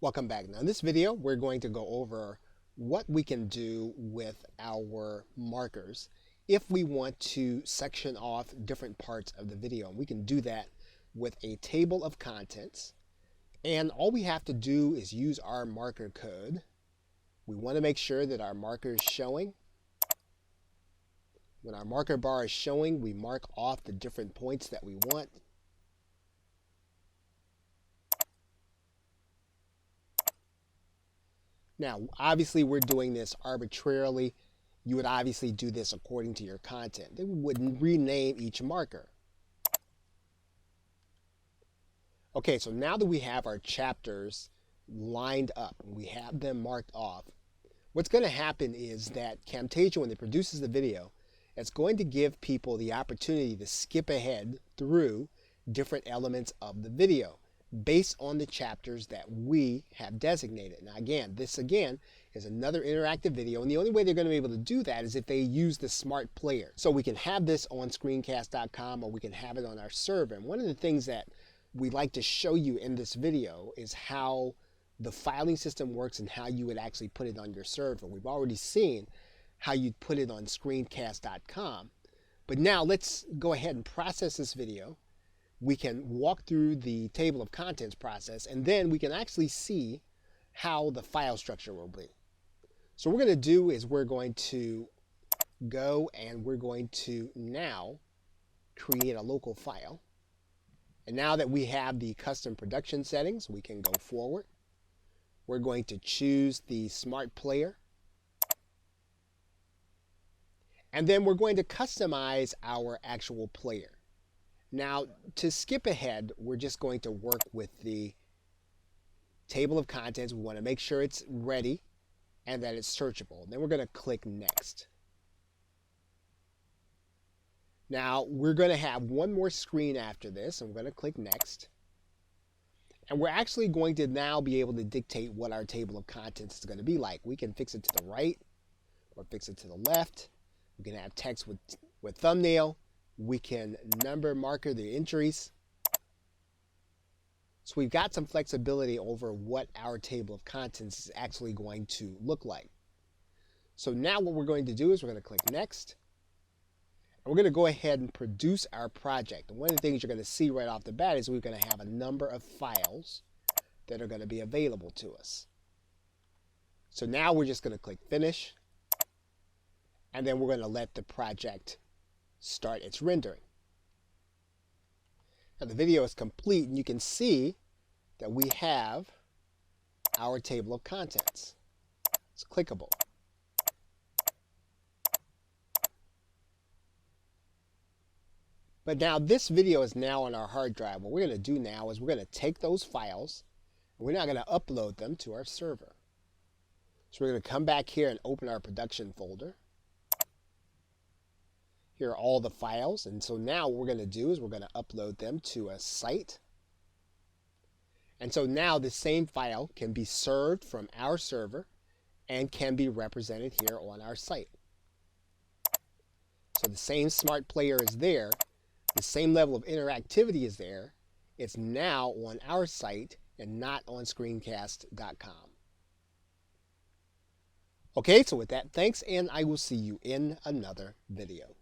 Welcome back. Now in this video we're going to go over what we can do with our markers if we want to section off different parts of the video. And we can do that with a table of contents, and all we have to do is use our marker code. We want to make sure that our marker is showing. When our marker bar is showing, we mark off the different points that we want. Now, obviously, we're doing this arbitrarily. You would obviously do this according to your content. They would rename each marker. Okay, so now that we have our chapters lined up, we have them marked off, what's going to happen is that Camtasia, when it produces the video, it's going to give people the opportunity to skip ahead through different elements of the video based on the chapters that we have designated. Now again, this is another interactive video, and the only way they're going to be able to do that is if they use the smart player. So we can have this on screencast.com, or we can have it on our server. And one of the things that we like to show you in this video is how the filing system works and how you would actually put it on your server. We've already seen how you'd put it on screencast.com, but now let's go ahead and process this video. We can walk through the table of contents process, and then we can actually see how the file structure will be. So what we're going to do is we're going to go and we're going to now create a local file. And now that we have the custom production settings, we can go forward. We're going to choose the smart player. And then we're going to customize our actual player. Now, to skip ahead, we're just going to work with the table of contents. We want to make sure it's ready and that it's searchable. Then we're going to click Next. Now, we're going to have one more screen after this, and we're going to click Next. And we're actually going to now be able to dictate what our table of contents is going to be like. We can fix it to the right or fix it to the left. We can have text with thumbnail. We can number marker the entries. So we've got some flexibility over what our table of contents is actually going to look like. So now what we're going to do is we're going to click Next. And we're going to go ahead and produce our project. And one of the things you're going to see right off the bat is we're going to have a number of files that are going to be available to us. So now we're just going to click Finish. And then we're going to let the project start its rendering. Now the video is complete, and you can see that we have our table of contents. It's clickable. But now this video is now on our hard drive. What we're going to do now is we're going to take those files, and we're now going to upload them to our server. So we're going to come back here and open our production folder. Here are all the files, and so now what we're going to do is we're going to upload them to a site. And so now the same file can be served from our server and can be represented here on our site. So the same smart player is there, the same level of interactivity is there. It's now on our site and not on screencast.com. Okay, so with that, thanks, and I will see you in another video.